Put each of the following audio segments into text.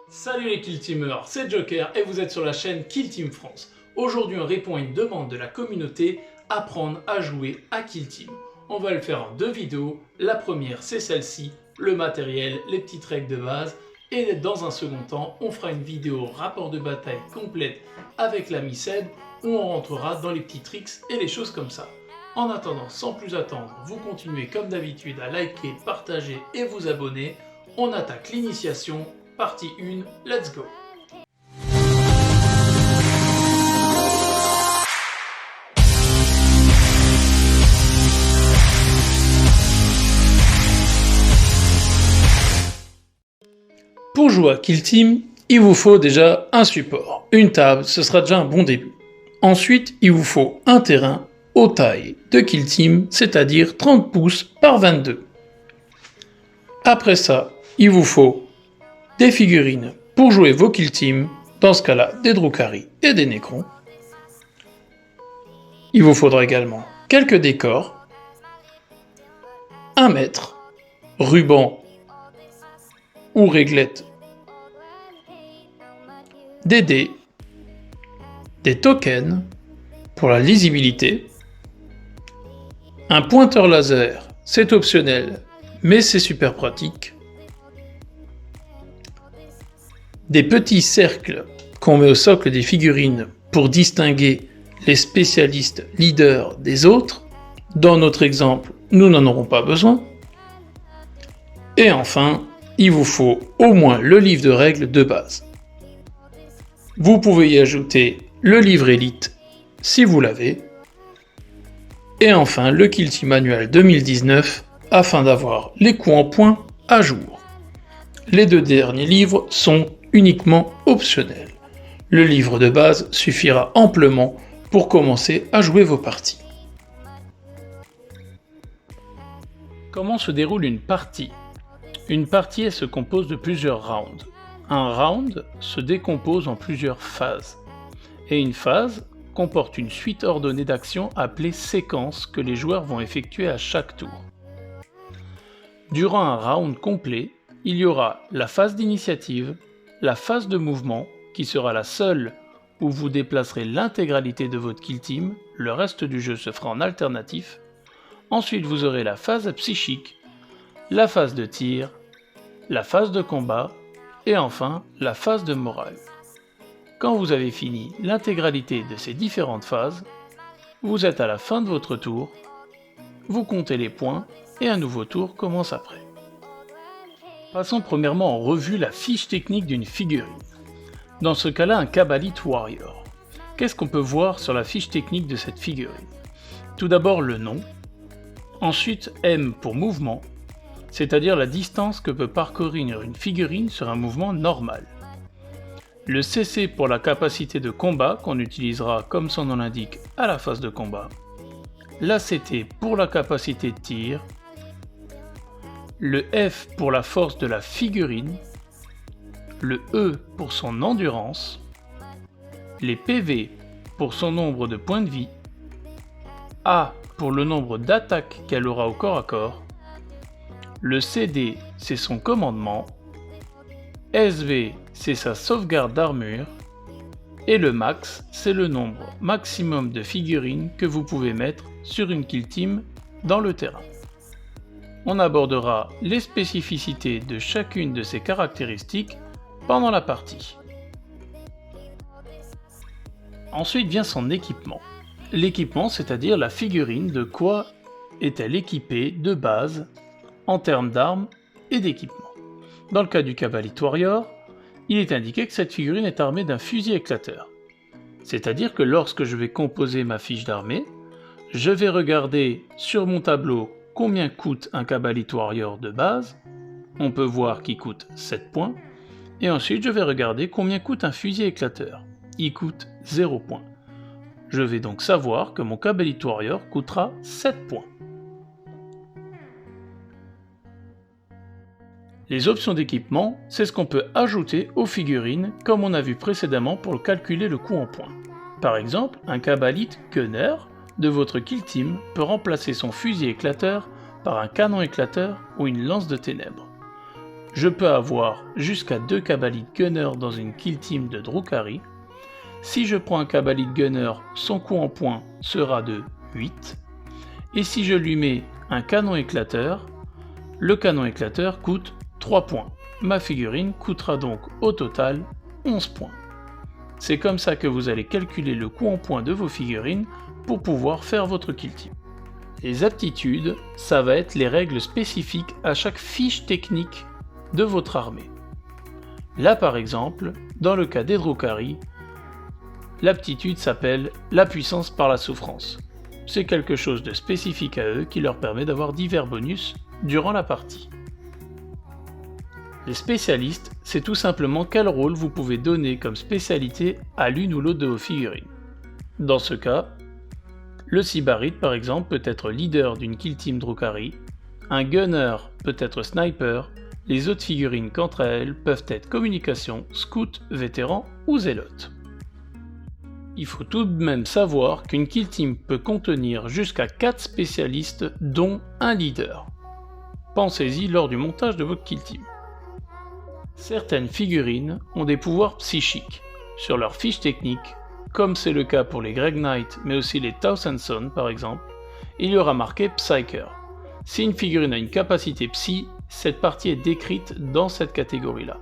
Salut les Kill Teamers, c'est Joker et vous êtes sur la chaîne Kill Team France. Aujourd'hui on répond à une demande de la communauté, apprendre à jouer à Kill Team. On va le faire en deux vidéos, la première c'est celle-ci, le matériel, les petites règles de base. Et dans un second temps, on fera une vidéo rapport de bataille complète avec l'ami Seb, où on rentrera dans les petits tricks et les choses comme ça. En attendant, sans plus attendre, vous continuez comme d'habitude à liker, partager et vous abonner. On attaque l'initiation, partie 1, let's go! Pour jouer à Kill Team, il vous faut déjà un support. Une table, ce sera déjà un bon début. Ensuite, il vous faut un terrain aux tailles de Kill Team, c'est-à-dire 30 pouces par 22. Après ça, il vous faut des figurines pour jouer vos Kill Team, dans ce cas-là des Drukhari et des Necrons. Il vous faudra également quelques décors, un mètre, ruban ou réglette, des dés, des tokens pour la lisibilité, un pointeur laser, c'est optionnel, mais c'est super pratique, des petits cercles qu'on met au socle des figurines pour distinguer les spécialistes leaders des autres. Dans notre exemple, nous n'en aurons pas besoin. Et enfin, il vous faut au moins le livre de règles de base. Vous pouvez y ajouter le livre Elite si vous l'avez. Et enfin, le Kill Team Manual 2019 afin d'avoir les coups en poing à jour. Les deux derniers livres sont uniquement optionnels. Le livre de base suffira amplement pour commencer à jouer vos parties. Comment se déroule une partie ? Une partie elle se compose de plusieurs rounds. Un round se décompose en plusieurs phases. Et une phase comporte une suite ordonnée d'actions appelée séquence que les joueurs vont effectuer à chaque tour. Durant un round complet, il y aura la phase d'initiative, la phase de mouvement, qui sera la seule où vous déplacerez l'intégralité de votre kill team, le reste du jeu se fera en alternatif. Ensuite vous aurez la phase psychique, la phase de tir, la phase de combat, et enfin la phase de morale. Quand vous avez fini l'intégralité de ces différentes phases, vous êtes à la fin de votre tour, vous comptez les points et un nouveau tour commence après. Passons premièrement en revue la fiche technique d'une figurine. Dans ce cas-là, un Kabbalite Warrior. Qu'est-ce qu'on peut voir sur la fiche technique de cette figurine ? Tout d'abord le nom, ensuite M pour mouvement, c'est-à-dire la distance que peut parcourir une figurine sur un mouvement normal. Le CC pour la capacité de combat qu'on utilisera comme son nom l'indique à la phase de combat. L'ACT pour la capacité de tir. Le F pour la force de la figurine. Le E pour son endurance. Les PV pour son nombre de points de vie. A pour le nombre d'attaques qu'elle aura au corps à corps. Le CD, c'est son commandement. SV, c'est sa sauvegarde d'armure. Et le max, c'est le nombre maximum de figurines que vous pouvez mettre sur une kill team dans le terrain. On abordera les spécificités de chacune de ces caractéristiques pendant la partie. Ensuite vient son équipement. L'équipement, c'est-à-dire la figurine, de quoi est-elle équipée de base en termes d'armes et d'équipement. Dans le cas du Kabbalite Warrior, il est indiqué que cette figurine est armée d'un fusil éclateur. C'est-à-dire que lorsque je vais composer ma fiche d'armée, je vais regarder sur mon tableau combien coûte un Kabbalite Warrior de base, on peut voir qu'il coûte 7 points, et ensuite je vais regarder combien coûte un fusil éclateur, il coûte 0 points. Je vais donc savoir que mon Kabbalite Warrior coûtera 7 points. Les options d'équipement, c'est ce qu'on peut ajouter aux figurines comme on a vu précédemment pour calculer le coût en points. Par exemple, un Kabbalite Gunner de votre kill team peut remplacer son fusil éclateur par un canon éclateur ou une lance de ténèbres. je peux avoir jusqu'à 2 Cabalid Gunner dans une kill team de Drukhari. Si je prends un Cabalid Gunner, son coût en points sera de 8. Et si je lui mets un canon éclateur, le canon éclateur coûte 3 points. Ma figurine coûtera donc au total 11 points. C'est comme ça que vous allez calculer le coût en points de vos figurines pour pouvoir faire votre kill team. Les aptitudes, ça va être les règles spécifiques à chaque fiche technique de votre armée. Là par exemple, dans le cas des Drukhari, l'aptitude s'appelle la puissance par la souffrance. C'est quelque chose de spécifique à eux qui leur permet d'avoir divers bonus durant la partie. Les spécialistes, c'est tout simplement quel rôle vous pouvez donner comme spécialité à l'une ou l'autre de vos figurines. Dans ce cas, le Sybarites par exemple peut être leader d'une kill team Drukhari, un gunner peut être sniper, les autres figurines quant à elles peuvent être communication, scout, vétéran ou zélote. Il faut tout de même savoir qu'une kill team peut contenir jusqu'à 4 spécialistes dont un leader. Pensez-y lors du montage de votre kill team. Certaines figurines ont des pouvoirs psychiques. Sur leur fiche technique, comme c'est le cas pour les Greg Knight mais aussi les Thousand Sons par exemple, il y aura marqué Psyker. Si une figurine a une capacité psy, cette partie est décrite dans cette catégorie-là.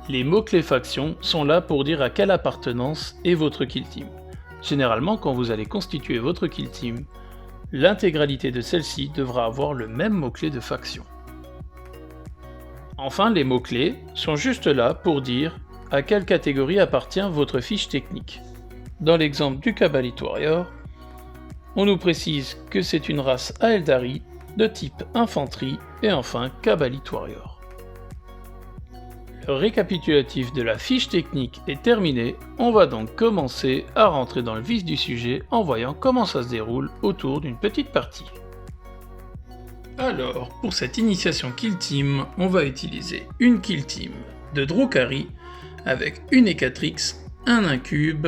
Les mots-clés factions sont là pour dire à quelle appartenance est votre kill team. Généralement, quand vous allez constituer votre kill team, l'intégralité de celle-ci devra avoir le même mot-clé de faction. Enfin, les mots-clés sont juste là pour dire à quelle catégorie appartient votre fiche technique. Dans l'exemple du Cabalid Warrior, on nous précise que c'est une race Aeldari de type infanterie et enfin Cabalid Warrior. Le récapitulatif de la fiche technique est terminé, on va donc commencer à rentrer dans le vif du sujet en voyant comment ça se déroule autour d'une petite partie. Alors, pour cette initiation kill team, on va utiliser une kill team de Drukhari avec une Ecatrix, un Incube,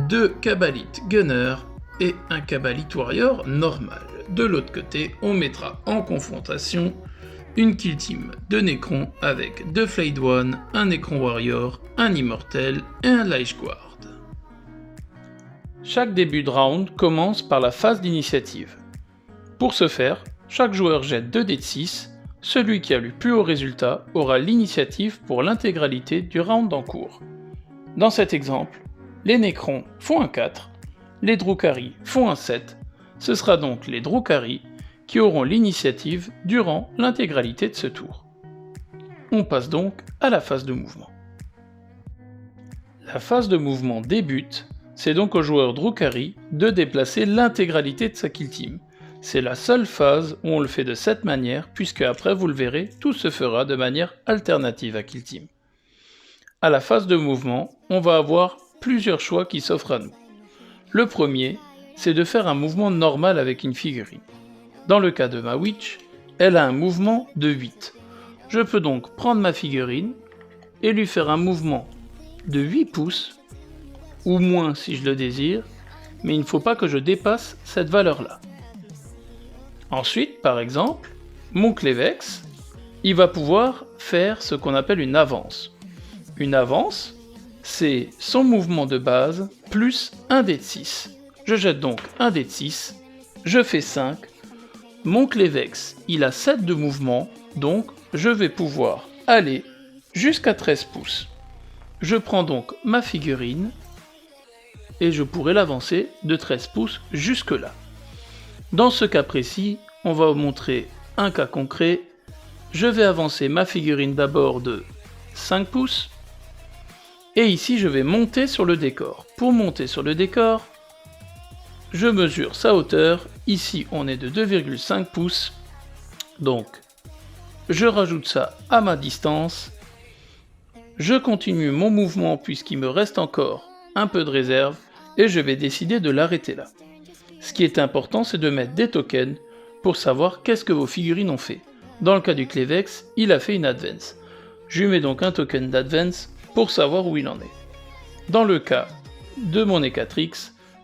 2 Cabalid Gunner et un Cabalid Warrior normal. De l'autre côté, on mettra en confrontation une kill team de Necron avec 2 Flayed One, un Necron Warrior, un Immortel et un Lich Guard. Chaque début de round commence par la phase d'initiative. Pour ce faire, chaque joueur jette 2 dés de 6, celui qui a le plus haut résultat aura l'initiative pour l'intégralité du round en cours. Dans cet exemple, les Necrons font un 4, les Drukhari font un 7, ce sera donc les Drukhari qui auront l'initiative durant l'intégralité de ce tour. On passe donc à la phase de mouvement. La phase de mouvement débute, c'est donc au joueur Drukhari de déplacer l'intégralité de sa kill team. C'est la seule phase où on le fait de cette manière, puisque après vous le verrez, tout se fera de manière alternative à kill team. À la phase de mouvement, on va avoir plusieurs choix qui s'offrent à nous. Le premier, c'est de faire un mouvement normal avec une figurine. Dans le cas de ma Witch, elle a un mouvement de 8. Je peux donc prendre ma figurine et lui faire un mouvement de 8 pouces, ou moins si je le désire, mais il ne faut pas que je dépasse cette valeur-là. Ensuite, par exemple, mon Clevex, il va pouvoir faire ce qu'on appelle une avance. Une avance, c'est son mouvement de base plus un dé de 6. Je jette donc un dé de 6, je fais 5. Mon Clevex, il a 7 de mouvement, donc je vais pouvoir aller jusqu'à 13 pouces. Je prends donc ma figurine et je pourrai l'avancer de 13 pouces jusque là. Dans ce cas précis, on va vous montrer un cas concret. Je vais avancer ma figurine d'abord de 5 pouces. Et ici, je vais monter sur le décor. Pour monter sur le décor, je mesure sa hauteur. Ici, on est de 2,5 pouces. Donc, je rajoute ça à ma distance. Je continue mon mouvement puisqu'il me reste encore un peu de réserve. Et je vais décider de l'arrêter là. Ce qui est important, c'est de mettre des tokens pour savoir qu'est-ce que vos figurines ont fait. Dans le cas du Clevex, il a fait une advance. Je lui mets donc un token d'advance pour savoir où il en est. Dans le cas de mon Ecatrix,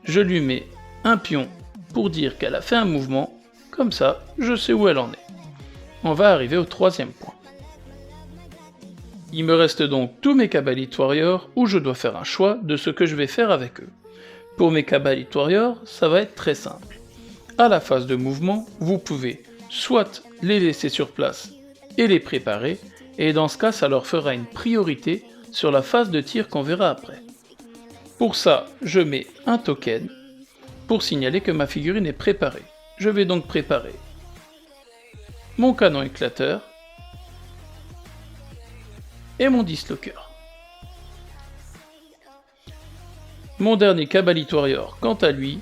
je lui mets un pion pour dire qu'elle a fait un mouvement, comme ça je sais où elle en est. on va arriver au troisième point. Il me reste donc tous mes Cabalite Warriors où je dois faire un choix de ce que je vais faire avec eux. Pour mes Cabalite Warriors, ça va être très simple. À la phase de mouvement, vous pouvez soit les laisser sur place et les préparer, et dans ce cas, ça leur fera une priorité sur la phase de tir qu'on verra après. Pour ça, je mets un token pour signaler que ma figurine est préparée. Je vais donc préparer mon canon éclateur et mon dislocker. Mon dernier Cabalite Warrior, quant à lui,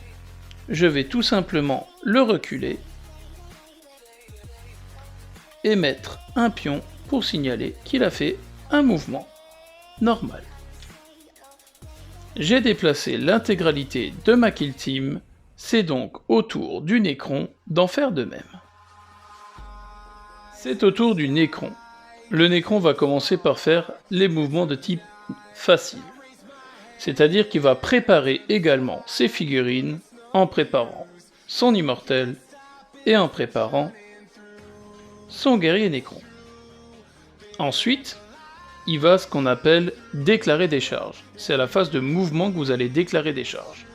je vais tout simplement le reculer et mettre un pion pour signaler qu'il a fait un mouvement normal. J'ai déplacé l'intégralité de ma kill team, c'est donc au tour du Nécron d'en faire de même. C'est au tour du Nécron. Le Nécron va commencer par faire les mouvements de type facile, c'est-à-dire qu'il va préparer également ses figurines en préparant son immortel et en préparant son guerrier Nécron. Ensuite, il va ce qu'on appelle déclarer des charges. C'est à la phase de mouvement que vous allez déclarer des charges.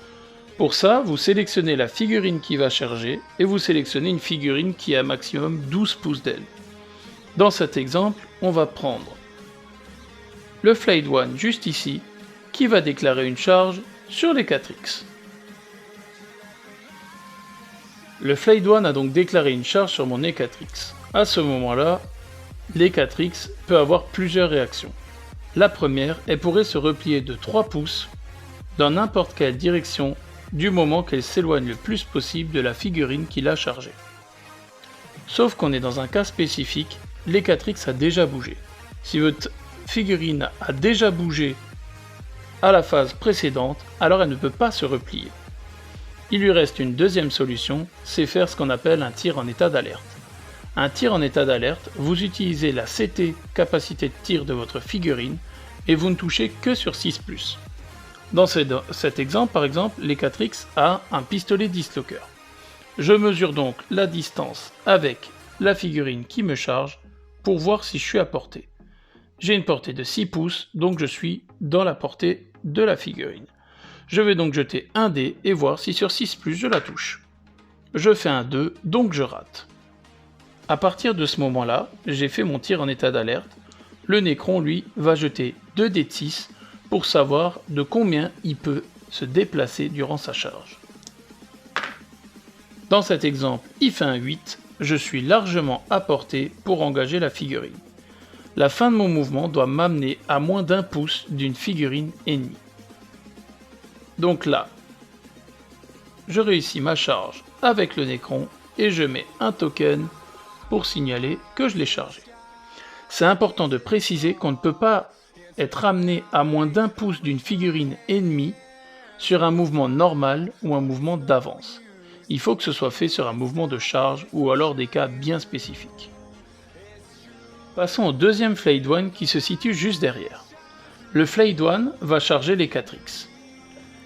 Pour ça, vous sélectionnez la figurine qui va charger et vous sélectionnez une figurine qui a maximum 12 pouces d'aile. Dans cet exemple, on va prendre le Flayed One juste ici, qui va déclarer une charge sur les 4X. Le Flayed One a donc déclaré une charge sur mon E4X. À ce moment-là, l'E4X peut avoir plusieurs réactions. La première, elle pourrait se replier de 3 pouces dans n'importe quelle direction du moment qu'elle s'éloigne le plus possible de la figurine qui l'a chargée. Sauf qu'on est dans un cas spécifique, l'E4X a déjà bougé. Si votre figurine a déjà bougé à la phase précédente, alors elle ne peut pas se replier. Il lui reste une deuxième solution, c'est faire ce qu'on appelle un tir en état d'alerte. Un tir en état d'alerte, vous utilisez la CT, capacité de tir de votre figurine, et vous ne touchez que sur 6+. Dans cet exemple, par exemple, l'E4X a un pistolet dislocker. Je mesure donc la distance avec la figurine qui me charge pour voir si je suis à portée. J'ai une portée de 6 pouces, donc je suis dans la portée de la figurine. Je vais donc jeter un dé et voir si sur 6+, je la touche. Je fais un 2, donc je rate. À partir de ce moment-là, j'ai fait mon tir en état d'alerte. Le Nécron, lui, va jeter 2 dés de 6 pour savoir de combien il peut se déplacer durant sa charge. Dans cet exemple, il fait un 8, je suis largement à portée pour engager la figurine. La fin de mon mouvement doit m'amener à moins d'1 pouce d'une figurine ennemie. Donc là, je réussis ma charge avec le Nécron et je mets un token pour signaler que je l'ai chargé. C'est important de préciser qu'on ne peut pas être amené à moins d'1 pouce d'une figurine ennemie sur un mouvement normal ou un mouvement d'avance. Il faut que ce soit fait sur un mouvement de charge ou alors des cas bien spécifiques. Passons au deuxième Flayed One qui se situe juste derrière. Le Flayed One va charger les 4X.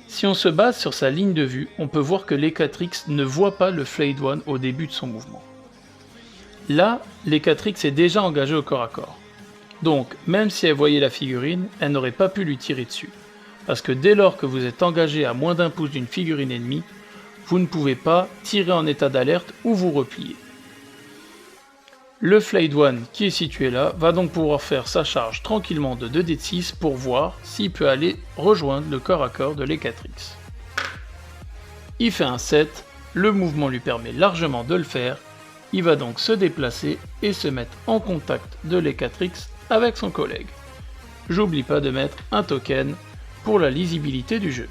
Si on se base sur sa ligne de vue, on peut voir que l'E4X ne voit pas le Flayed One au début de son mouvement. Là, l'E4X est déjà engagé au corps à corps. Donc, même si elle voyait la figurine, elle n'aurait pas pu lui tirer dessus. Parce que dès lors que vous êtes engagé à moins d'1 pouce d'une figurine ennemie, vous ne pouvez pas tirer en état d'alerte ou vous replier. Le Flayed One qui est situé là va donc pouvoir faire sa charge tranquillement de 2 dés de 6 pour voir s'il peut aller rejoindre le corps à corps de l'E4X. Il fait un 7, le mouvement lui permet largement de le faire, il va donc se déplacer et se mettre en contact de l'E4X avec son collègue. J'oublie pas de mettre un token pour la lisibilité du jeu.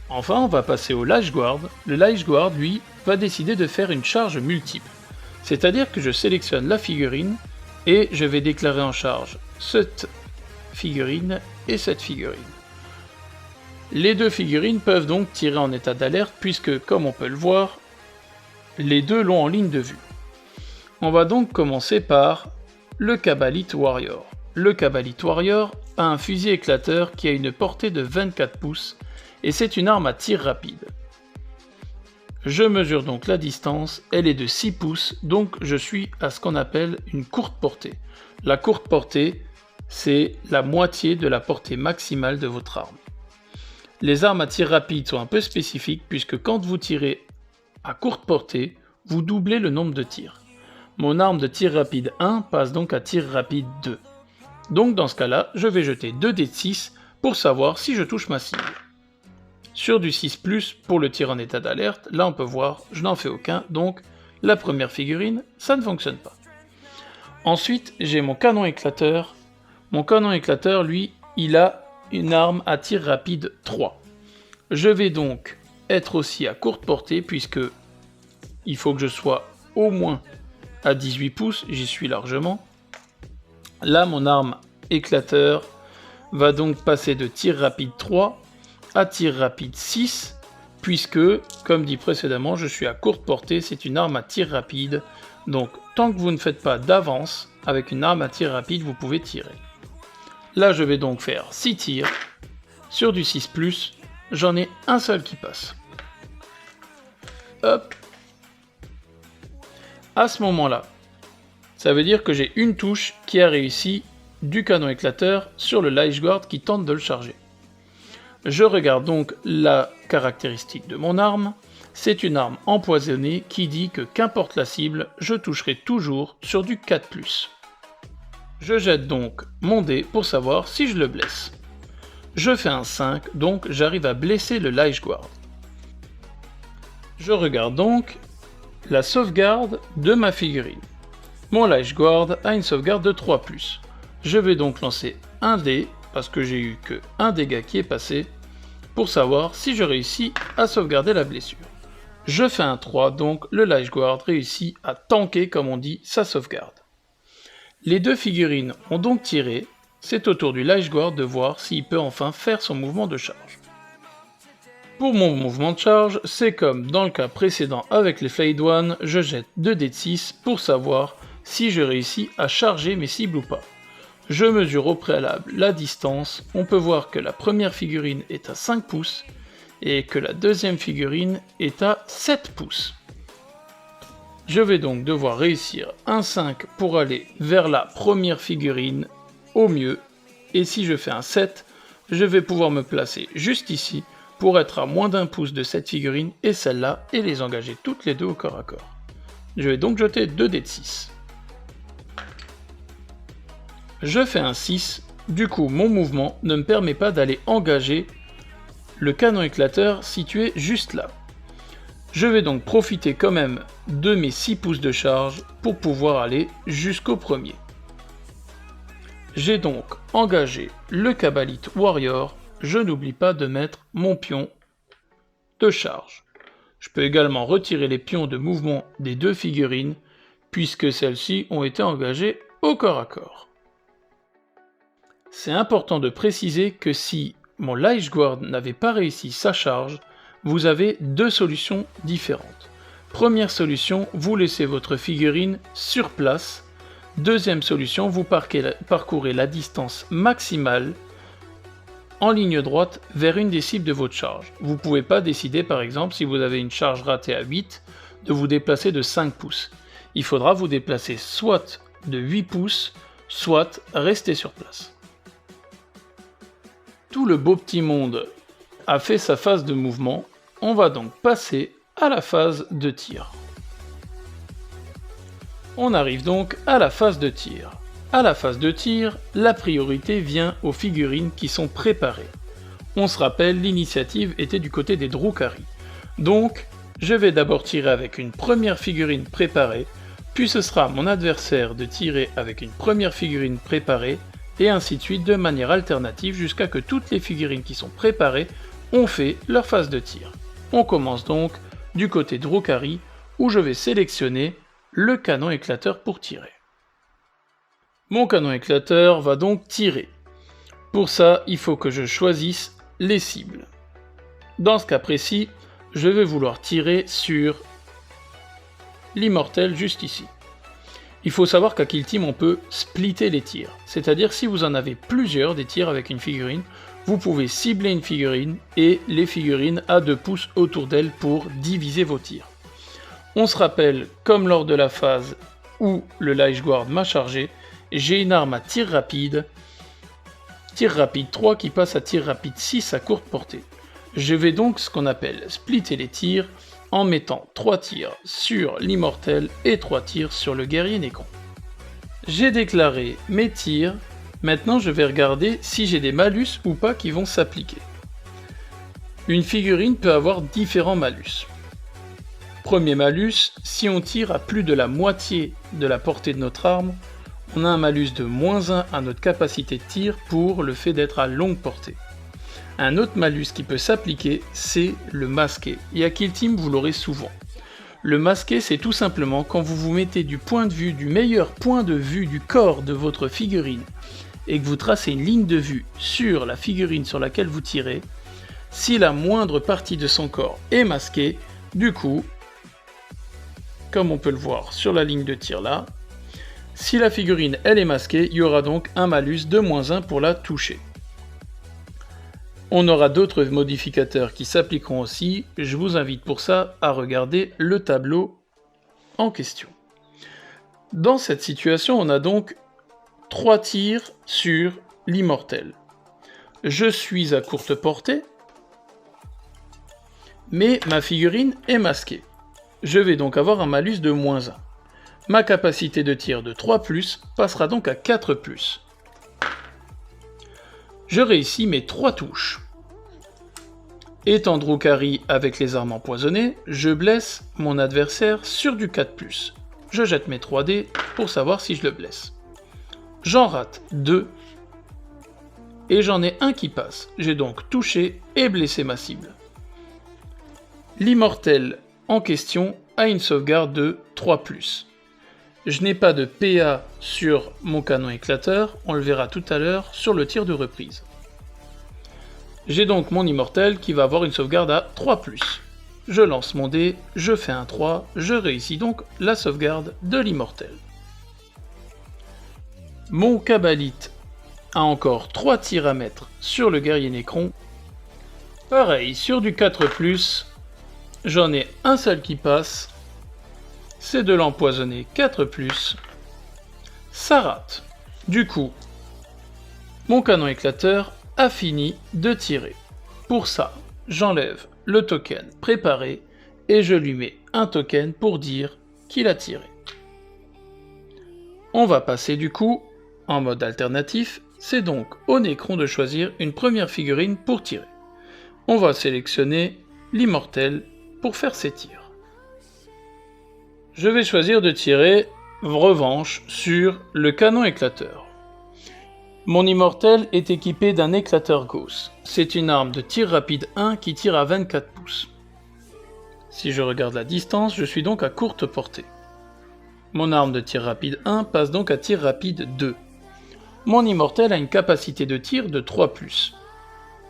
Enfin, on va passer au Lich Guard. Le Lich Guard, lui, va décider de faire une charge multiple. C'est-à-dire que je sélectionne la figurine et je vais déclarer en charge cette figurine et cette figurine. Les deux figurines peuvent donc tirer en état d'alerte puisque, comme on peut le voir, les deux l'ont en ligne de vue. On va donc commencer par le Cabalite Warrior. Le Cabalite Warrior a un fusil éclateur qui a une portée de 24 pouces et c'est une arme à tir rapide. Je mesure donc la distance, elle est de 6 pouces, donc je suis à ce qu'on appelle une courte portée. La courte portée, c'est la moitié de la portée maximale de votre arme. Les armes à tir rapide sont un peu spécifiques puisque quand vous tirez à courte portée, vous doublez le nombre de tirs. Mon arme de tir rapide 1 passe donc à tir rapide 2. Donc dans ce cas-là, je vais jeter 2 dés de 6 pour savoir si je touche ma cible. Sur du 6+, pour le tir en état d'alerte, là on peut voir, je n'en fais aucun, donc la première figurine, ça ne fonctionne pas. Ensuite, j'ai mon canon éclateur. Mon canon éclateur, lui, il a une arme à tir rapide 3. Je vais donc être aussi à courte portée, puisque il faut que je sois au moins à 18 pouces, j'y suis largement. Là, mon arme éclateur va donc passer de tir rapide 3 à tir rapide 6, puisque, comme dit précédemment, je suis à courte portée, c'est une arme à tir rapide, donc tant que vous ne faites pas d'avance, avec une arme à tir rapide, vous pouvez tirer. Là, je vais donc faire 6 tirs, sur du 6+, j'en ai un seul qui passe. Hop. À ce moment-là, ça veut dire que j'ai une touche qui a réussi du canon éclateur sur le Lich Guard qui tente de le charger. Je regarde donc la caractéristique de mon arme, c'est une arme empoisonnée qui dit que qu'importe la cible, je toucherai toujours sur du 4+. Je jette donc mon dé pour savoir si je le blesse. Je fais un 5, donc j'arrive à blesser le Lich Guard. Je regarde donc la sauvegarde de ma figurine. Mon Lich Guard a une sauvegarde de 3+. Je vais donc lancer un dé, parce que j'ai eu que un dégât qui est passé, pour savoir si je réussis à sauvegarder la blessure. Je fais un 3, donc le Lich Guard réussit à tanker, comme on dit, sa sauvegarde. Les deux figurines ont donc tiré, c'est au tour du Lich Guard de voir s'il peut enfin faire son mouvement de charge. Pour mon mouvement de charge, c'est comme dans le cas précédent avec les Flayed One, je jette 2 dés de 6 pour savoir si je réussis à charger mes cibles ou pas. Je mesure au préalable la distance, on peut voir que la première figurine est à 5 pouces et que la deuxième figurine est à 7 pouces. Je vais donc devoir réussir un 5 pour aller vers la première figurine au mieux, et si je fais un 7, je vais pouvoir me placer juste ici pour être à moins d'1 pouce de cette figurine et celle-là et les engager toutes les deux au corps à corps. Je vais donc jeter 2 dés de 6. Je fais un 6, du coup mon mouvement ne me permet pas d'aller engager le canon éclateur situé juste là. Je vais donc profiter quand même de mes 6 pouces de charge pour pouvoir aller jusqu'au premier. J'ai donc engagé le Kabbalite Warrior, je n'oublie pas de mettre mon pion de charge. Je peux également retirer les pions de mouvement des deux figurines, puisque celles-ci ont été engagées au corps à corps. C'est important de préciser que si mon Lich Guard n'avait pas réussi sa charge, vous avez deux solutions différentes. Première solution, vous laissez votre figurine sur place. Deuxième solution, vous parcourez la distance maximale en ligne droite vers une des cibles de votre charge. Vous ne pouvez pas décider par exemple si vous avez une charge ratée à 8 de vous déplacer de 5 pouces. Il faudra vous déplacer soit de 8 pouces, soit rester sur place. Tout le beau petit monde a fait sa phase de mouvement, on va donc passer à la phase de tir. On arrive donc à la phase de tir. À la phase de tir, la priorité vient aux figurines qui sont préparées. On se rappelle, l'initiative était du côté des Drukhari. Donc, je vais d'abord tirer avec une première figurine préparée, puis ce sera à mon adversaire de tirer avec une première figurine préparée, et ainsi de suite de manière alternative jusqu'à que toutes les figurines qui sont préparées ont fait leur phase de tir. On commence donc du côté Drukhari, où je vais sélectionner le canon éclateur pour tirer. Mon canon éclateur va donc tirer. Pour ça, il faut que je choisisse les cibles. Dans ce cas précis, je vais vouloir tirer sur l'immortel juste ici. Il faut savoir qu'à Kill Team, on peut splitter les tirs. C'est-à-dire si vous en avez plusieurs des tirs avec une figurine, vous pouvez cibler une figurine et les figurines à 2 pouces autour d'elle pour diviser vos tirs. On se rappelle, comme lors de la phase où le Light Guard m'a chargé, j'ai une arme à tir rapide 3 qui passe à tir rapide 6 à courte portée. Je vais donc ce qu'on appelle splitter les tirs en mettant 3 tirs sur l'immortel et 3 tirs sur le guerrier Nécron. J'ai déclaré mes tirs, maintenant je vais regarder si j'ai des malus ou pas qui vont s'appliquer. Une figurine peut avoir différents malus. Premier malus, si on tire à plus de la moitié de la portée de notre arme, on a un malus de -1 à notre capacité de tir pour le fait d'être à longue portée. Un autre malus qui peut s'appliquer, c'est le masqué, et à Kill Team vous l'aurez souvent. Le masqué, c'est tout simplement quand vous vous mettez du meilleur point de vue du corps de votre figurine, et que vous tracez une ligne de vue sur la figurine sur laquelle vous tirez, si la moindre partie de son corps est masquée, du coup, comme on peut le voir sur la ligne de tir là, si la figurine elle est masquée, il y aura donc un malus de -1 pour la toucher. On aura d'autres modificateurs qui s'appliqueront aussi, je vous invite pour ça à regarder le tableau en question. Dans cette situation, on a donc 3 tirs sur l'immortel. Je suis à courte portée, mais ma figurine est masquée. Je vais donc avoir un malus de -1. Ma capacité de tir de 3+, passera donc à 4+. Je réussis mes 3 touches. Étant Drukhari avec les armes empoisonnées, je blesse mon adversaire sur du 4+. Je jette mes 3 dés pour savoir si je le blesse. J'en rate 2. Et j'en ai un qui passe. J'ai donc touché et blessé ma cible. L'immortel en question a une sauvegarde de 3+. Je n'ai pas de PA sur mon canon éclateur, on le verra tout à l'heure sur le tir de reprise. J'ai donc mon immortel qui va avoir une sauvegarde à 3+. Je lance mon dé, je fais un 3, je réussis donc la sauvegarde de l'immortel. Mon Cabalite a encore 3 tirs à mettre sur le guerrier Nécron. Pareil, sur du 4+, j'en ai un seul qui passe. C'est de l'empoisonner 4+, ça rate. Du coup, mon canon éclateur a fini de tirer. Pour ça, j'enlève le token préparé et je lui mets un token pour dire qu'il a tiré. On va passer du coup en mode alternatif, c'est donc au Nécron de choisir une première figurine pour tirer. On va sélectionner l'immortel pour faire ses tirs. Je vais choisir de tirer revanche sur le canon éclateur. Mon immortel est équipé d'un éclateur Gauss. C'est une arme de tir rapide 1 qui tire à 24 pouces. Si je regarde la distance, je suis donc à courte portée. Mon arme de tir rapide 1 passe donc à tir rapide 2. Mon immortel a une capacité de tir de 3+.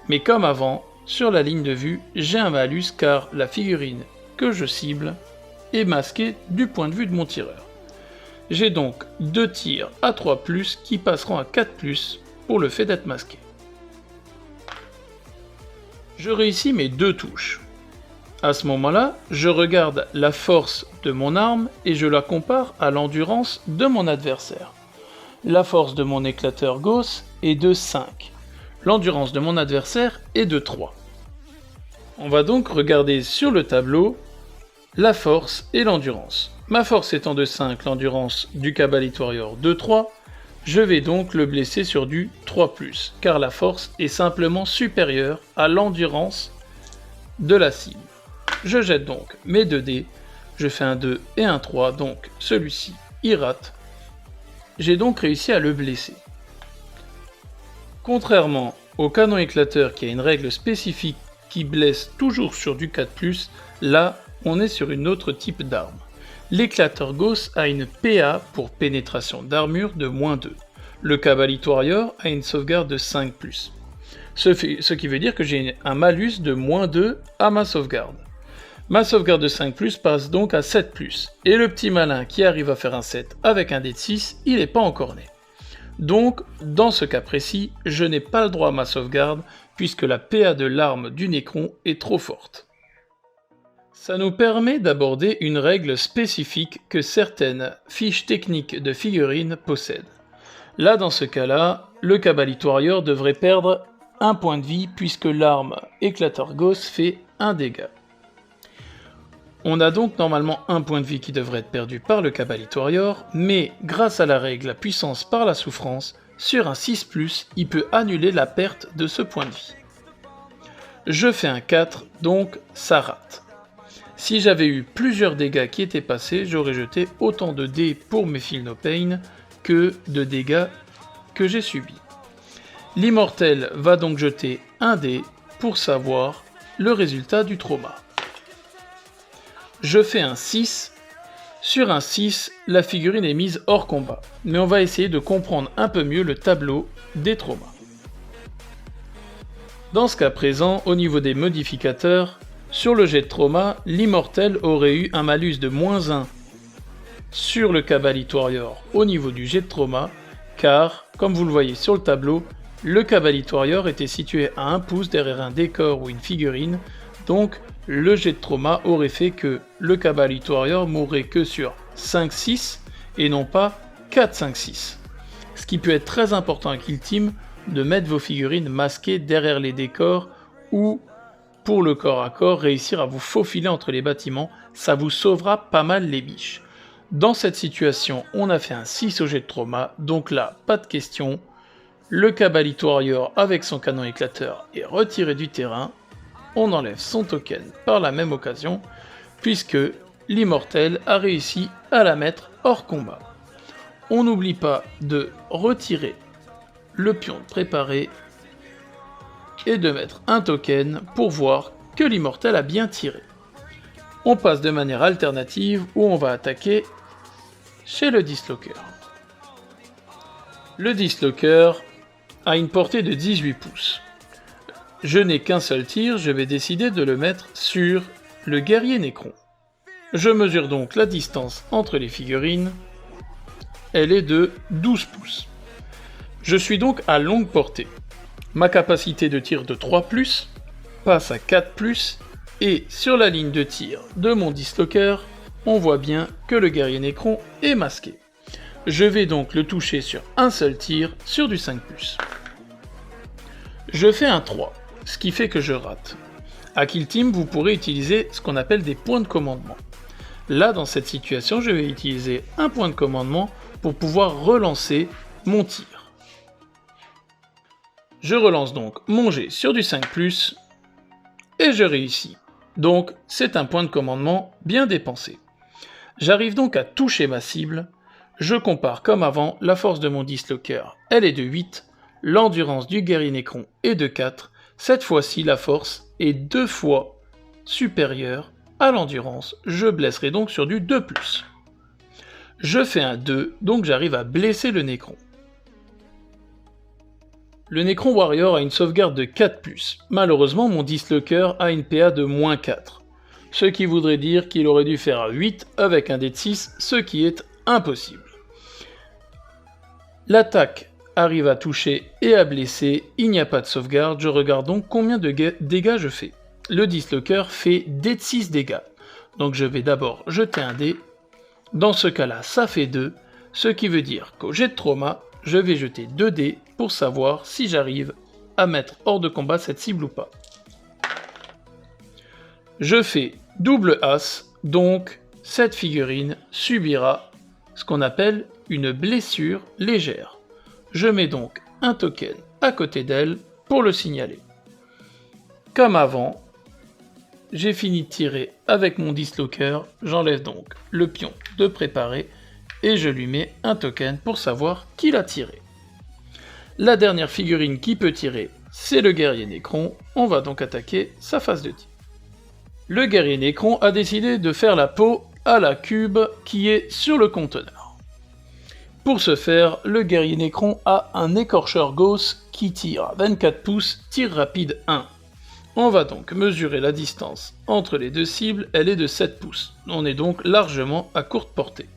Mais comme avant, sur la ligne de vue, j'ai un malus car la figurine que je cible est masquée du point de vue de mon tireur. J'ai donc 2 tirs à 3+, qui passeront à 4+, pour le fait d'être masqué. Je réussis mes 2 touches. À ce moment-là, je regarde la force de mon arme et je la compare à l'endurance de mon adversaire. La force de mon éclateur Gauss est de 5. L'endurance de mon adversaire est de 3. On va donc regarder sur le tableau la force et l'endurance. Ma force étant de 5, l'endurance du Cabalite Warrior de 3, je vais donc le blesser sur du 3+, car la force est simplement supérieure à l'endurance de la cible. Je jette donc mes 2 dés, je fais un 2 et un 3, donc celui-ci il rate. J'ai donc réussi à le blesser. Contrairement au canon éclateur qui a une règle spécifique qui blesse toujours sur du 4+, là on est sur une autre type d'arme. L'éclateur Gauss a une PA pour pénétration d'armure de -2. Le Cabalite Warrior a une sauvegarde de 5+. Ce qui veut dire que j'ai un malus de -2 à ma sauvegarde. Ma sauvegarde de 5+, passe donc à 7+. Et le petit malin qui arrive à faire un 7 avec un dé de 6, il n'est pas encore né. Donc, dans ce cas précis, je n'ai pas le droit à ma sauvegarde, puisque la PA de l'arme du Nécron est trop forte. Ça nous permet d'aborder une règle spécifique que certaines fiches techniques de figurines possèdent. Là, dans ce cas-là, le Cabalite Warrior devrait perdre 1 point de vie puisque l'arme Éclateur Gauss fait 1 dégât. On a donc normalement 1 point de vie qui devrait être perdu par le Cabalite Warrior, mais grâce à la règle la puissance par la souffrance, sur un 6+, il peut annuler la perte de ce point de vie. Je fais un 4, donc ça rate. Si j'avais eu plusieurs dégâts qui étaient passés, j'aurais jeté autant de dés pour mes Feel No Pain que de dégâts que j'ai subis. L'immortel va donc jeter un dé pour savoir le résultat du trauma. Je fais un 6. Sur un 6, la figurine est mise hors combat, mais on va essayer de comprendre un peu mieux le tableau des traumas. Dans ce cas présent, au niveau des modificateurs, sur le jet de trauma, l'immortel aurait eu un malus de -1 sur le Cabalite Warrior au niveau du jet de trauma, car, comme vous le voyez sur le tableau, le Cabalite Warrior était situé à 1 pouce derrière un décor ou une figurine, donc le jet de trauma aurait fait que le Cabalite Warrior mourrait que sur 5-6 et non pas 4-5-6. Ce qui peut être très important à Kill Team, de mettre vos figurines masquées derrière les décors ou, pour le corps à corps, réussir à vous faufiler entre les bâtiments, ça vous sauvera pas mal les biches. Dans cette situation, on a fait un 6 au jet de trauma, donc là, pas de question. Le Cabalite Warrior avec son canon éclateur est retiré du terrain. On enlève son token par la même occasion, puisque l'immortel a réussi à la mettre hors combat. On n'oublie pas de retirer le pion préparé et de mettre un token pour voir que l'immortel a bien tiré. On passe de manière alternative où on va attaquer chez le Disloker. Le Disloker a une portée de 18 pouces. Je n'ai qu'un seul tir, je vais décider de le mettre sur le guerrier Nécron. Je mesure donc la distance entre les figurines. Elle est de 12 pouces. Je suis donc à longue portée. Ma capacité de tir de 3+, passe à 4+, et sur la ligne de tir de mon Disloker, on voit bien que le guerrier Nécron est masqué. Je vais donc le toucher sur un seul tir sur du 5+. Je fais un 3, ce qui fait que je rate. À Kill Team, vous pourrez utiliser ce qu'on appelle des points de commandement. Là, dans cette situation, je vais utiliser un point de commandement pour pouvoir relancer mon tir. Je relance donc mon jet sur du 5+, et je réussis. Donc, c'est un point de commandement bien dépensé. J'arrive donc à toucher ma cible. Je compare comme avant, la force de mon Disloker, elle est de 8, l'endurance du guerrier Nécron est de 4, cette fois-ci la force est 2 fois supérieure à l'endurance, je blesserai donc sur du 2+. Je fais un 2, donc j'arrive à blesser le Nécron. Le Nécron Warrior a une sauvegarde de 4+, malheureusement mon Disloker a une PA de -4, ce qui voudrait dire qu'il aurait dû faire 8 avec un dé de 6, ce qui est impossible. L'attaque arrive à toucher et à blesser, il n'y a pas de sauvegarde, je regarde donc combien de dégâts je fais. Le Disloker fait dé de 6 dégâts, donc je vais d'abord jeter un dé, dans ce cas-là ça fait 2, ce qui veut dire qu'au jet de trauma, je vais jeter 2 dés pour savoir si j'arrive à mettre hors de combat cette cible ou pas. Je fais double as, donc cette figurine subira ce qu'on appelle une blessure légère. Je mets donc un token à côté d'elle pour le signaler. Comme avant, j'ai fini de tirer avec mon Disloker, j'enlève donc le pion de préparer et je lui mets un token pour savoir qui l'a tiré. La dernière figurine qui peut tirer, c'est le guerrier Nécron, on va donc attaquer sa phase de tir. Le guerrier Nécron a décidé de faire la peau à la cube qui est sur le conteneur. Pour ce faire, le guerrier Nécron a un écorcheur Gauss qui tire à 24 pouces, tir rapide 1. On va donc mesurer la distance entre les deux cibles, elle est de 7 pouces. On est donc largement à courte portée.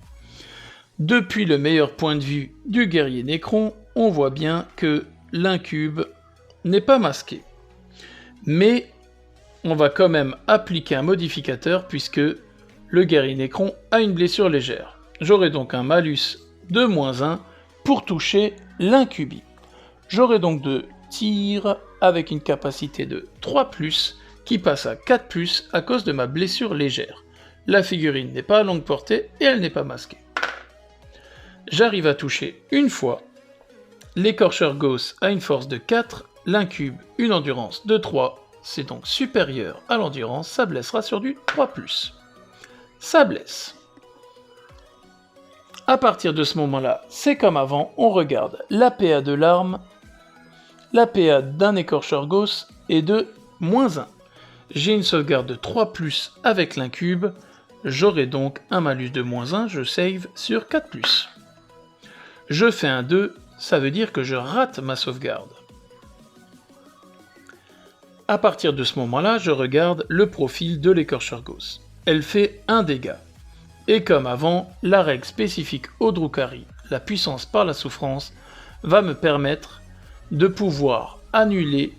Depuis le meilleur point de vue du guerrier Nécron, on voit bien que l'incube n'est pas masqué. Mais on va quand même appliquer un modificateur puisque le guerrier Nécron a une blessure légère. J'aurai donc un malus de -1 pour toucher l'incubi. J'aurai donc de tir avec une capacité de 3+, qui passe à 4+, à cause de ma blessure légère. La figurine n'est pas à longue portée et elle n'est pas masquée. J'arrive à toucher une fois. L'écorcheur Gauss a une force de 4, l'incube une endurance de 3, c'est donc supérieur à l'endurance, ça blessera sur du 3+. Ça blesse. À partir de ce moment-là, c'est comme avant, on regarde l'APA de l'arme, l'APA d'un écorcheur Gauss est de -1. J'ai une sauvegarde de 3+ avec l'incube, j'aurai donc un malus de -1, je save sur 4+. Je fais un 2, ça veut dire que je rate ma sauvegarde. À partir de ce moment-là, je regarde le profil de l'écorcheur Gauss. Elle fait 1 dégât. Et comme avant, la règle spécifique au Drukhari, la puissance par la souffrance, va me permettre de pouvoir annuler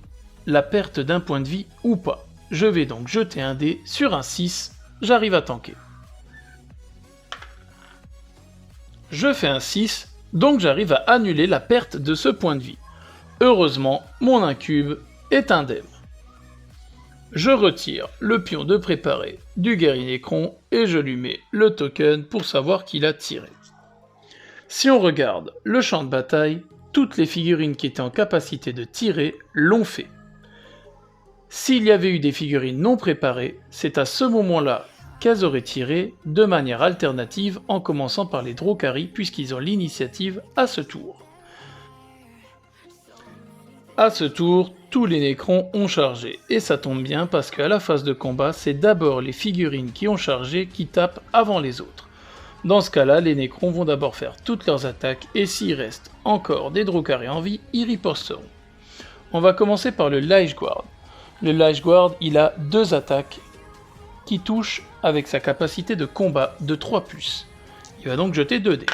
la perte d'un point de vie ou pas. Je vais donc jeter un dé sur un 6, j'arrive à tanker. Je fais un 6, donc j'arrive à annuler la perte de ce point de vie. Heureusement, mon incube est indemne. Je retire le pion de préparé du guerrier Nécron et je lui mets le token pour savoir qu'il a tiré. Si on regarde le champ de bataille, toutes les figurines qui étaient en capacité de tirer l'ont fait. S'il y avait eu des figurines non préparées, c'est à ce moment-là qu'elles auraient tiré de manière alternative en commençant par les Drukhari puisqu'ils ont l'initiative à ce tour. À ce tour, tous les Nécrons ont chargé, et ça tombe bien parce qu'à la phase de combat, c'est d'abord les figurines qui ont chargé qui tapent avant les autres. Dans ce cas-là, les Nécrons vont d'abord faire toutes leurs attaques, et s'il reste encore des Drukhari en vie, ils riposteront. On va commencer par le Lich Guard. Le Lich Guard, il a 2 attaques qui touchent avec sa capacité de combat de 3+. Il va donc jeter 2 dés.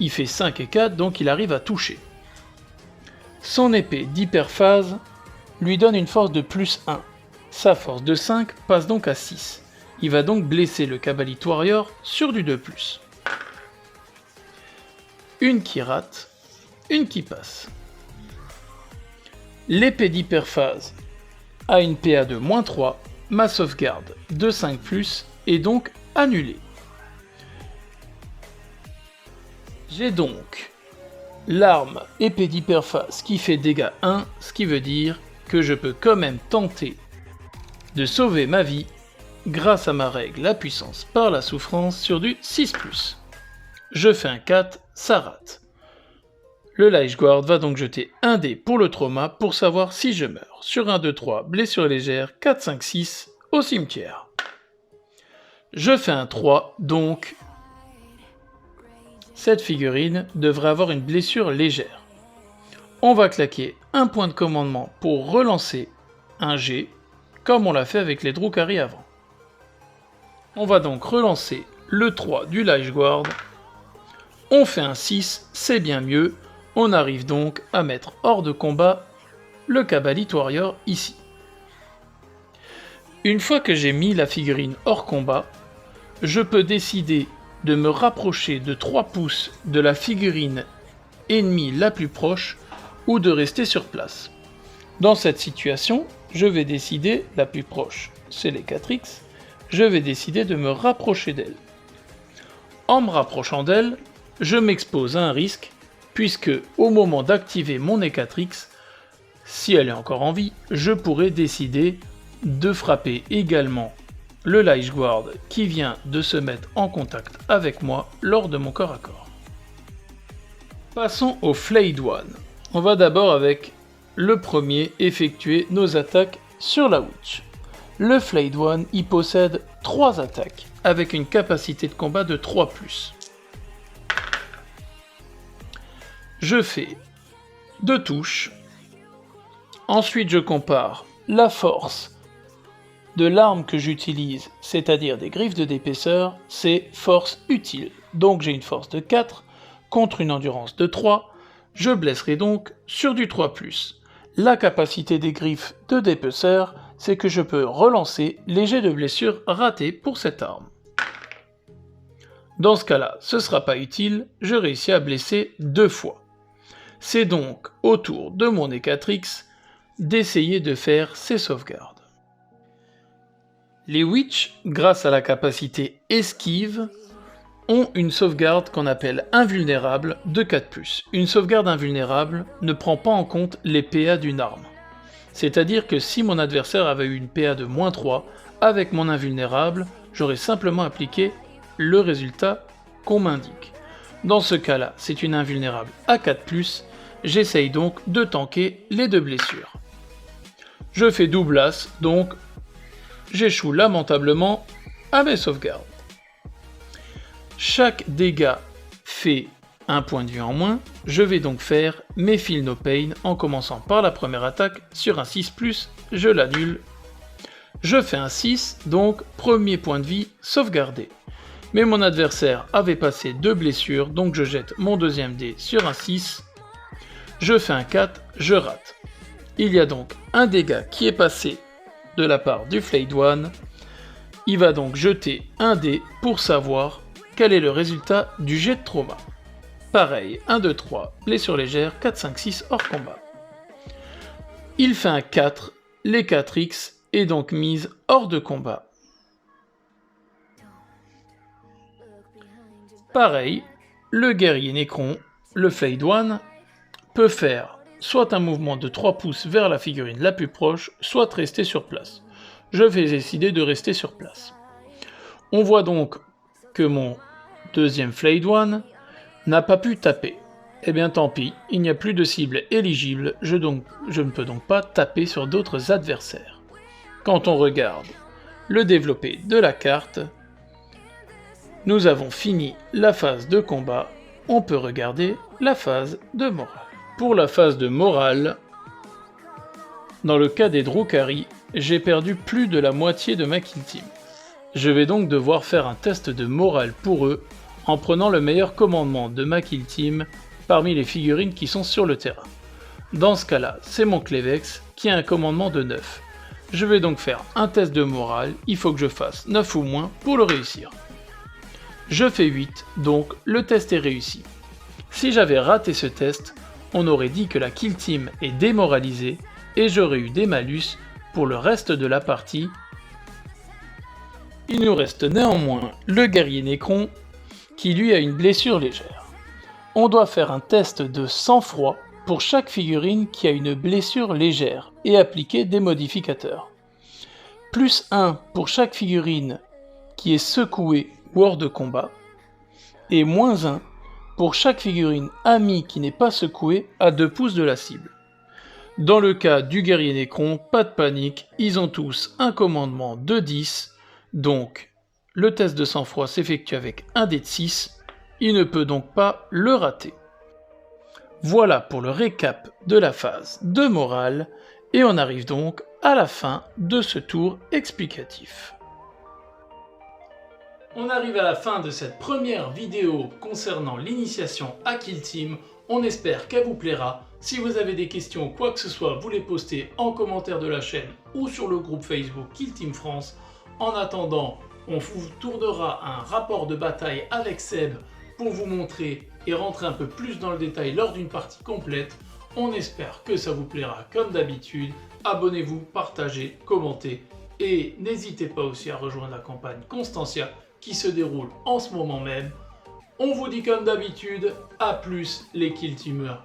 Il fait 5 et 4, donc il arrive à toucher. Son épée d'hyperphase lui donne une force de +1. Sa force de 5 passe donc à 6. Il va donc blesser le Cabalite Warrior sur du 2+. Une qui rate, une qui passe. L'épée d'hyperphase a une PA de -3, ma sauvegarde de 5+, est donc annulée. J'ai donc l'arme épée d'hyperphase qui fait dégâts 1, ce qui veut dire que je peux quand même tenter de sauver ma vie grâce à ma règle la puissance par la souffrance sur du 6+. Je fais un 4, ça rate. Le Lich Guard va donc jeter un dé pour le trauma pour savoir si je meurs. Sur 1, 2, 3, blessure légère, 4, 5, 6, au cimetière. Je fais un 3, donc cette figurine devrait avoir une blessure légère. On va claquer un point de commandement pour relancer un G, comme on l'a fait avec les Drukhari avant. On va donc relancer le 3 du Lich Guard. On fait un 6, c'est bien mieux. On arrive donc à mettre hors de combat le Cabalite Warrior ici. Une fois que j'ai mis la figurine hors combat, je peux décider de me rapprocher de 3 pouces de la figurine ennemie la plus proche ou de rester sur place. Dans cette situation, je vais décider, la plus proche c'est les 4X, je vais décider de me rapprocher d'elle. En me rapprochant d'elle, je m'expose à un risque puisque au moment d'activer mon E4X, si elle est encore en vie, je pourrais décider de frapper également le Lich Guard qui vient de se mettre en contact avec moi lors de mon corps à corps. Passons au Flayed One. On va d'abord avec le premier effectuer nos attaques sur la Witch. Le Flayed One, il possède 3 attaques avec une capacité de combat de 3+. Je fais 2 touches. Ensuite, je compare la force de l'arme que j'utilise, c'est-à-dire des griffes d'épaisseur, c'est force utile. Donc j'ai une force de 4 contre une endurance de 3. Je blesserai donc sur du 3+. La capacité des griffes de dépeceur, c'est que je peux relancer les jets de blessure ratés pour cette arme. Dans ce cas-là, ce ne sera pas utile, je réussis à blesser 2 fois. C'est donc au tour de mon Ecatrix d'essayer de faire ses sauvegardes. Les Witch, grâce à la capacité esquive, ont une sauvegarde qu'on appelle invulnérable de 4+. Une sauvegarde invulnérable ne prend pas en compte les PA d'une arme. C'est-à-dire que si mon adversaire avait eu une PA de -3, avec mon invulnérable, j'aurais simplement appliqué le résultat qu'on m'indique. Dans ce cas-là, c'est une invulnérable à 4+, j'essaye donc de tanker les 2 blessures. Je fais double as, donc j'échoue lamentablement à mes sauvegardes. Chaque dégât fait un point de vue en moins, je vais donc faire mes Feel No Pain en commençant par la première attaque sur un 6+, je l'annule. Je fais un 6, donc premier point de vie sauvegardé. Mais mon adversaire avait passé 2 blessures, donc je jette mon deuxième dé sur un 6. Je fais un 4, je rate. Il y a donc un dégât qui est passé de la part du Flayed One. Il va donc jeter un dé pour savoir quel est le résultat du jet de trauma. Pareil, 1, 2, 3, blessure légère, 4, 5, 6, hors combat. Il fait un 4, les 4x est donc mise hors de combat. Pareil, le guerrier Nécron, le Flayed One, peut faire soit un mouvement de 3 pouces vers la figurine la plus proche, soit rester sur place. Je vais décider de rester sur place. On voit donc que mon deuxième Flayed One n'a pas pu taper. Eh bien tant pis, il n'y a plus de cible éligible, je ne peux donc pas taper sur d'autres adversaires. Quand on regarde le développé de la carte, nous avons fini la phase de combat, on peut regarder la phase de morale. Pour la phase de morale, dans le cas des Drukhari, j'ai perdu plus de la moitié de ma kill team. Je vais donc devoir faire un test de morale pour eux, en prenant le meilleur commandement de ma kill team parmi les figurines qui sont sur le terrain. Dans ce cas-là, c'est mon Clevex qui a un commandement de 9. Je vais donc faire un test de morale, il faut que je fasse 9 ou moins pour le réussir. Je fais 8, donc le test est réussi. Si j'avais raté ce test, on aurait dit que la kill team est démoralisée et j'aurais eu des malus pour le reste de la partie. Il nous reste néanmoins le guerrier Nécron qui lui a une blessure légère. On doit faire un test de sang-froid pour chaque figurine qui a une blessure légère et appliquer des modificateurs. +1 pour chaque figurine qui est secouée ou hors de combat, et -1 pour chaque figurine amie qui n'est pas secouée à 2 pouces de la cible. Dans le cas du guerrier Nécron, pas de panique, ils ont tous un commandement de 10, donc le test de sang-froid s'effectue avec un dé de 6, il ne peut donc pas le rater. Voilà pour le récap de la phase de morale, et on arrive donc à la fin de ce tour explicatif. On arrive à la fin de cette première vidéo concernant l'initiation à Kill Team. On espère qu'elle vous plaira. Si vous avez des questions ou quoi que ce soit, vous les postez en commentaire de la chaîne ou sur le groupe Facebook Kill Team France. En attendant, on vous tournera un rapport de bataille avec Seb pour vous montrer et rentrer un peu plus dans le détail lors d'une partie complète. On espère que ça vous plaira comme d'habitude. Abonnez-vous, partagez, commentez et n'hésitez pas aussi à rejoindre la campagne Constantia qui se déroule en ce moment même. On vous dit comme d'habitude, à plus les Kill Teamers.